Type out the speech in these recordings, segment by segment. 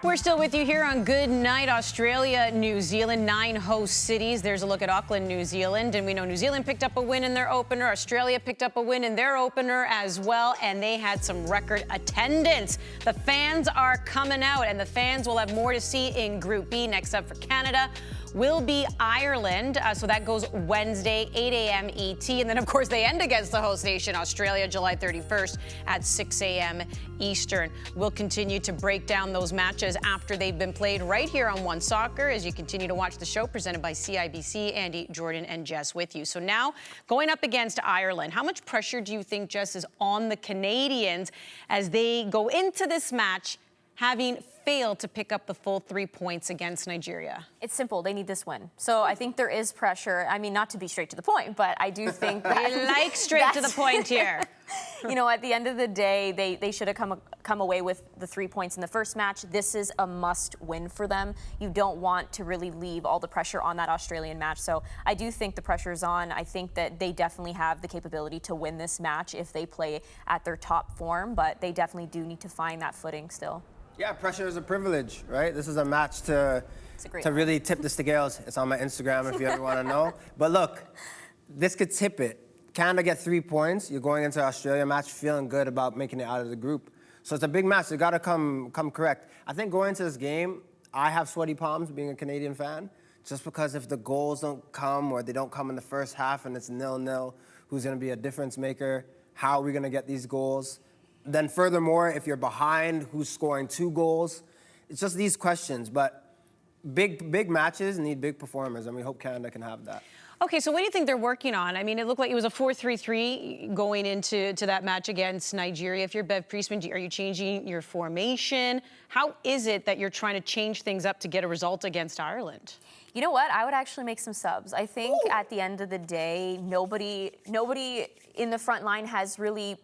We're still with you here on Good Night Australia, New Zealand, 9 host cities. There's a look at Auckland, New Zealand, and we know New Zealand picked up a win in their opener. Australia picked up a win in their opener as well, and they had some record attendance. The fans are coming out, and the fans will have more to see in Group B. Next up for Canada will be Ireland. So that goes Wednesday, 8 a.m. ET. And then, of course, they end against the host nation, Australia, July 31st at 6 a.m. Eastern. We'll continue to break down those matches after they've been played right here on One Soccer as you continue to watch the show presented by CIBC. Andy, Jordan, and Jess with you. So now, going up against Ireland, how much pressure do you think, Jess, is on the Canadians as they go into this match having failed to pick up the full 3 points against Nigeria? It's simple. They need this win. So I think there is pressure. I mean, not to be straight to the point, but I do think that... We like straight to the point here. You know, at the end of the day, they should have come away with the 3 points in the first match. This is a must win for them. You don't want to really leave all the pressure on that Australian match. So I do think the pressure is on. I think that they definitely have the capability to win this match if they play at their top form, but they definitely do need to find that footing still. Yeah, pressure is a privilege, right? This is a match to really tip the scales. It's on my Instagram if you ever want to know. But look, this could tip it. Canada get 3 points. You're going into Australia match feeling good about making it out of the group. So it's a big match. You got to come correct. I think going into this game, I have sweaty palms being a Canadian fan, just because if the goals don't come or they don't come in the first half and it's 0-0, who's going to be a difference maker? How are we going to get these goals? Then furthermore, if you're behind, who's scoring 2 goals? It's just these questions. But big matches need big performers, and we hope Canada can have that. Okay, so what do you think they're working on? I mean, it looked like it was a 4-3-3 going into that match against Nigeria. If you're Bev Priestman, are you changing your formation? How is it that you're trying to change things up to get a result against Ireland? You know what? I would actually make some subs. I think at the end of the day, nobody in the front line has really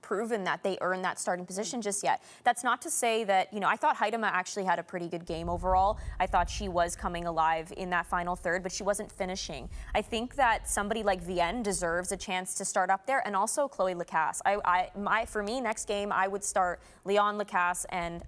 proven that they earned that starting position just yet. That's not to say that, you know, I thought Haidema actually had a pretty good game overall. I thought she was coming alive in that final third, but she wasn't finishing. I think that somebody like Vienne deserves a chance to start up there, and also Chloe Lacasse. For me, next game, I would start Leon Lacasse and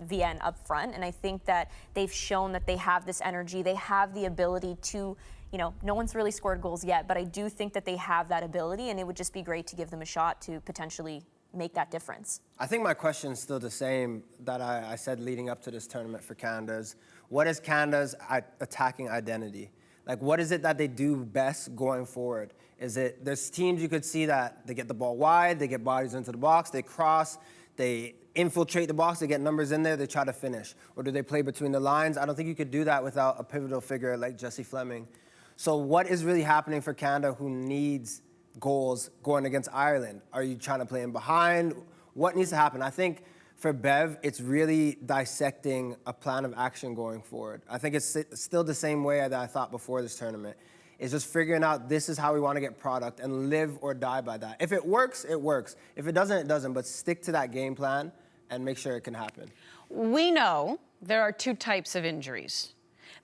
Vienne up front, and I think that they've shown that they have this energy. They have the ability to, you know, no one's really scored goals yet, but I do think that they have that ability, and it would just be great to give them a shot to potentially make that difference. I think my question is still the same that I said leading up to this tournament for Canada's. What is Canada's attacking identity? Like, what is it that they do best going forward? Is it, there's teams you could see that they get the ball wide, they get bodies into the box, they cross, they infiltrate the box, they get numbers in there, they try to finish. Or do they play between the lines? I don't think you could do that without a pivotal figure like Jessie Fleming. So what is really happening for Canada who needs goals going against Ireland? Are you trying to play in behind? What needs to happen? I think for Bev, it's really dissecting a plan of action going forward. I think it's still the same way that I thought before this tournament. It's just figuring out this is how we want to get product and live or die by that. If it works, it works. If it doesn't, it doesn't. But stick to that game plan and make sure it can happen. We know there are 2 types of injuries.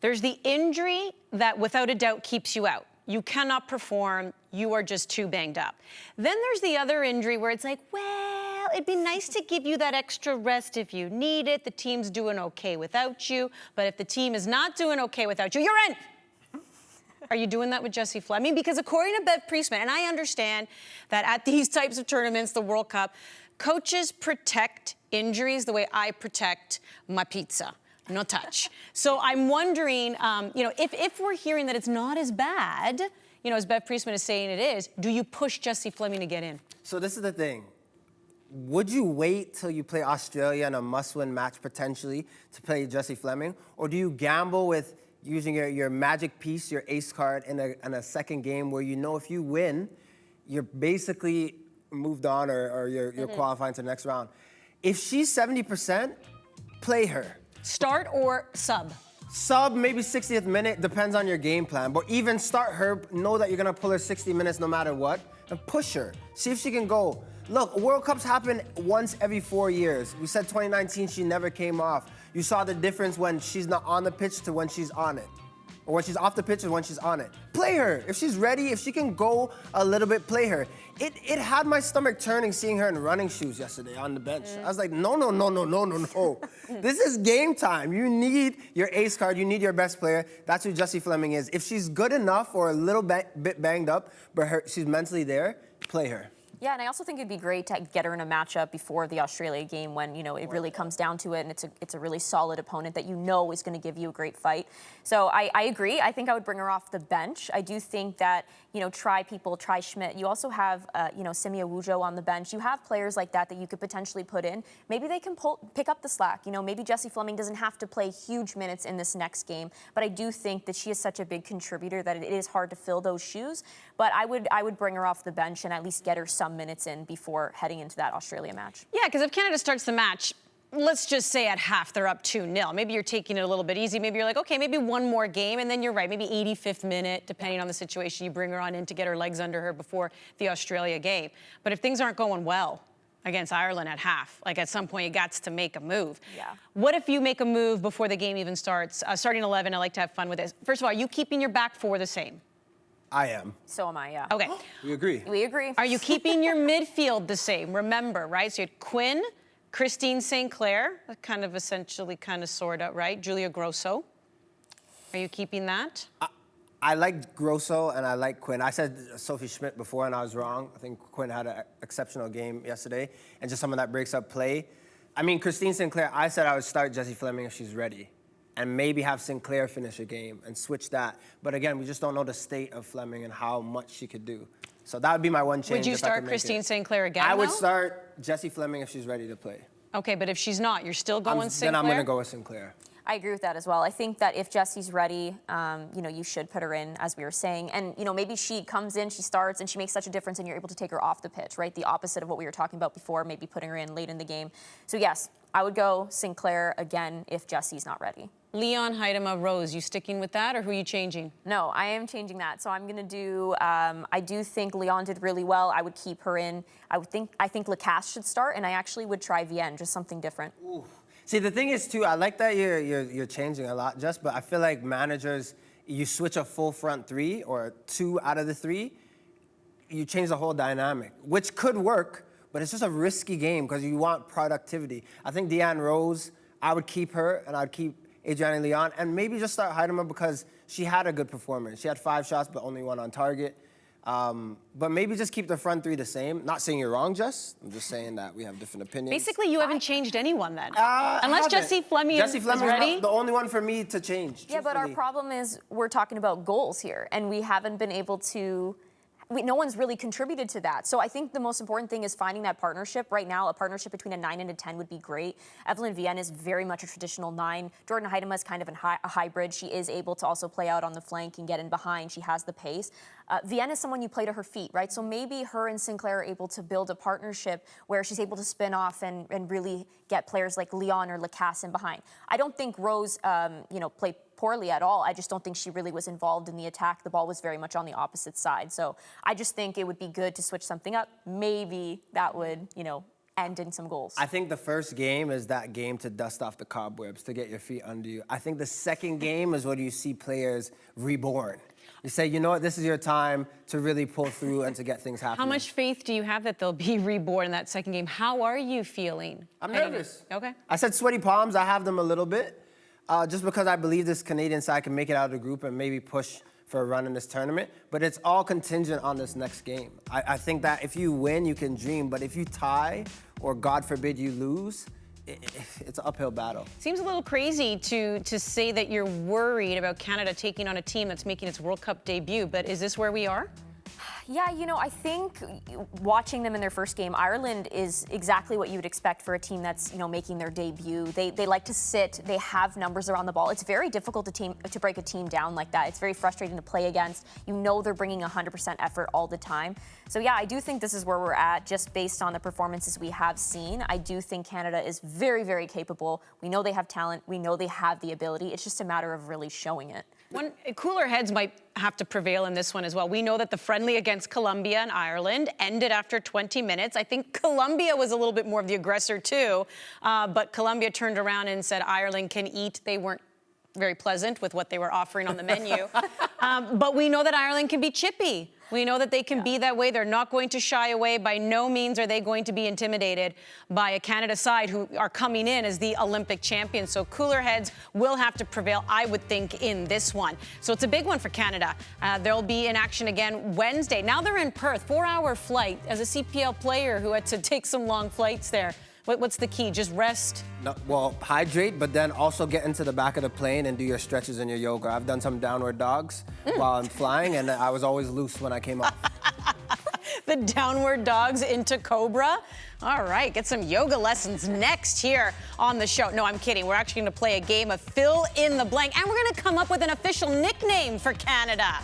There's the injury that without a doubt keeps you out. You cannot perform, you are just too banged up. Then there's the other injury where it's like, well, it'd be nice to give you that extra rest if you need it. The team's doing okay without you, but if the team is not doing okay without you, you're in. Are you doing that with Jessie Fleming? Because according to Bev Priestman, and I understand that at these types of tournaments, the World Cup, coaches protect injuries the way I protect my pizza. No touch. So I'm wondering, you know, if we're hearing that it's not as bad, you know, as Bev Priestman is saying it is, do you push Jessie Fleming to get in? So this is the thing. Would you wait till you play Australia in a must-win match potentially to play Jessie Fleming? Or do you gamble with using your magic piece, your ace card in a second game where you know if you win, you're basically moved on or you're qualifying to the next round? If she's 70%, play her. Start or sub? Sub, maybe 60th minute, depends on your game plan. But even start her, know that you're gonna pull her 60 minutes no matter what, and push her. See if she can go. Look, World Cups happen once every 4 years. We said 2019, she never came off. You saw the difference when she's not on the pitch to when she's on it. or when she's off the pitch or when she's on it. Play her. If she's ready, if she can go a little bit, play her. It had my stomach turning seeing her in running shoes yesterday on the bench. I was like, no. This is game time. You need your ace card. You need your best player. That's who Jessie Fleming is. If she's good enough or a little bit banged up, but she's mentally there, play her. Yeah, and I also think it'd be great to get her in a matchup before the Australia game when, you know, it really comes down to it and it's a really solid opponent that you know is going to give you a great fight. So I agree. I think I would bring her off the bench. I do think that, you know, try Schmidt. You also have, you know, Simi Awujo on the bench. You have players like that you could potentially put in. Maybe they can pick up the slack. You know, maybe Jessie Fleming doesn't have to play huge minutes in this next game, but I do think that she is such a big contributor that it is hard to fill those shoes. But I would bring her off the bench and at least get her some minutes in before heading into that Australia match. Yeah, because if Canada starts the match, let's just say at half they're up 2-0. Maybe you're taking it a little bit easy. Maybe you're like, okay, maybe one more game, and then you're right, maybe 85th minute, depending on the situation, you bring her on in to get her legs under her before the Australia game. But if things aren't going well against Ireland at half, like at some point you got to make a move. Yeah. What if you make a move before the game even starts? Starting 11, I like to have fun with this. First of all, are you keeping your back four the same? I am. So am I, yeah. Okay. We agree. We agree. Are you keeping your midfield the same? Remember, right? So you had Quinn, Christine St. Clair, kind of essentially, kind of, sort of, right? Julia Grosso. Are you keeping that? I like Grosso and I like Quinn. I said Sophie Schmidt before and I was wrong. I think Quinn had an exceptional game yesterday and just some of that breaks up play. I mean, Christine St. Clair, I said I would start Jessie Fleming if she's ready and maybe have St. Clair finish a game and switch that. But again, we just don't know the state of Fleming and how much she could do. So that would be my one change. Would you start Christine St. Clair again, I would though? start Jessie Fleming if she's ready to play. Okay, but if she's not, you're still going St. Clair? Then I'm going to go with St. Clair. I agree with that as well. I think that if Jessie's ready, you know, you should put her in, as we were saying. And, you know, maybe she comes in, she starts, and she makes such a difference, and you're able to take her off the pitch, right? The opposite of what we were talking about before, maybe putting her in late in the game. So, yes, I would go St. Clair again if Jessie's not ready. Leon, Heidema, Rose, you sticking with that, or who are you changing? No, I am changing that. So I'm going to do, I do think Leon did really well. I would keep her in. I think Lacasse should start, and I actually would try Vienne, just something different. Ooh. See, the thing is, too, I like that you're changing a lot, Jess, but I feel like managers, you switch a full front three or two out of the three, you change the whole dynamic, which could work, but it's just a risky game because you want productivity. I think Deanne Rose, I would keep her, and I'd keep Adriana Leon, and maybe just start Heidema because she had a good performance. She had 5 shots, but only 1 on target. But maybe just keep the front three the same. Not saying you're wrong, Jess. I'm just saying that we have different opinions. Basically, you haven't changed anyone then. Unless Jessie Fleming is ready. Not the only one for me to change. Yeah, but our problem is we're talking about goals here, and we haven't been able to. No one's really contributed to that. So I think the most important thing is finding that partnership. Right now, a partnership between a 9 and a 10 would be great. Evelyn Vienne is very much a traditional 9. Jordan Heidema is kind of a hybrid. She is able to also play out on the flank and get in behind. She has the pace. Vienne is someone you play to her feet, right? So maybe her and St. Clair are able to build a partnership where she's able to spin off and really get players like Leon or Lacasse in behind. I don't think Rose, played poorly at all. I just don't think she really was involved in the attack. The ball was very much on the opposite side. So I just think it would be good to switch something up. Maybe that would, end in some goals. I think the first game is that game to dust off the cobwebs, to get your feet under you. I think the second game is when you see players reborn. You say, you know what, this is your time to really pull through and to get things happening. How much faith do you have that they'll be reborn in that second game? How are you feeling? I'm nervous. Okay. I said sweaty palms. I have them a little bit. Just because I believe this Canadian side can make it out of the group and maybe push for a run in this tournament. But it's all contingent on this next game. I think that if you win, you can dream. But if you tie, or God forbid you lose, it's an uphill battle. Seems a little crazy to say that you're worried about Canada taking on a team that's making its World Cup debut, but is this where we are? Yeah, I think watching them in their first game, Ireland is exactly what you would expect for a team that's, making their debut. They like to sit, they have numbers around the ball. It's very difficult to break a team down like that. It's very frustrating to play against. They're bringing 100% effort all the time. So yeah, I do think this is where we're at, just based on the performances we have seen. I do think Canada is very, very capable. We know they have talent. We know they have the ability. It's just a matter of really showing it. Cooler heads might have to prevail in this one as well. We know that the friendly against Colombia and Ireland ended after 20 minutes. I think Colombia was a little bit more of the aggressor too, but Colombia turned around and said Ireland can eat. They weren't very pleasant with what they were offering on the menu. But we know that Ireland can be chippy. We know that they can be that way. They're not going to shy away. By no means are they going to be intimidated by a Canada side who are coming in as the Olympic champions. So cooler heads will have to prevail, I would think, in this one. So it's a big one for Canada. They'll be in action again Wednesday. Now they're in Perth, 4-hour flight. As a CPL player who had to take some long flights there, what's the key? Just rest? No, well, hydrate, but then also get into the back of the plane and do your stretches and your yoga. I've done some downward dogs while I'm flying, and I was always loose when I came off. The downward dogs into Cobra. All right, get some yoga lessons next here on the show. No, I'm kidding. We're actually going to play a game of fill in the blank, and we're going to come up with an official nickname for Canada.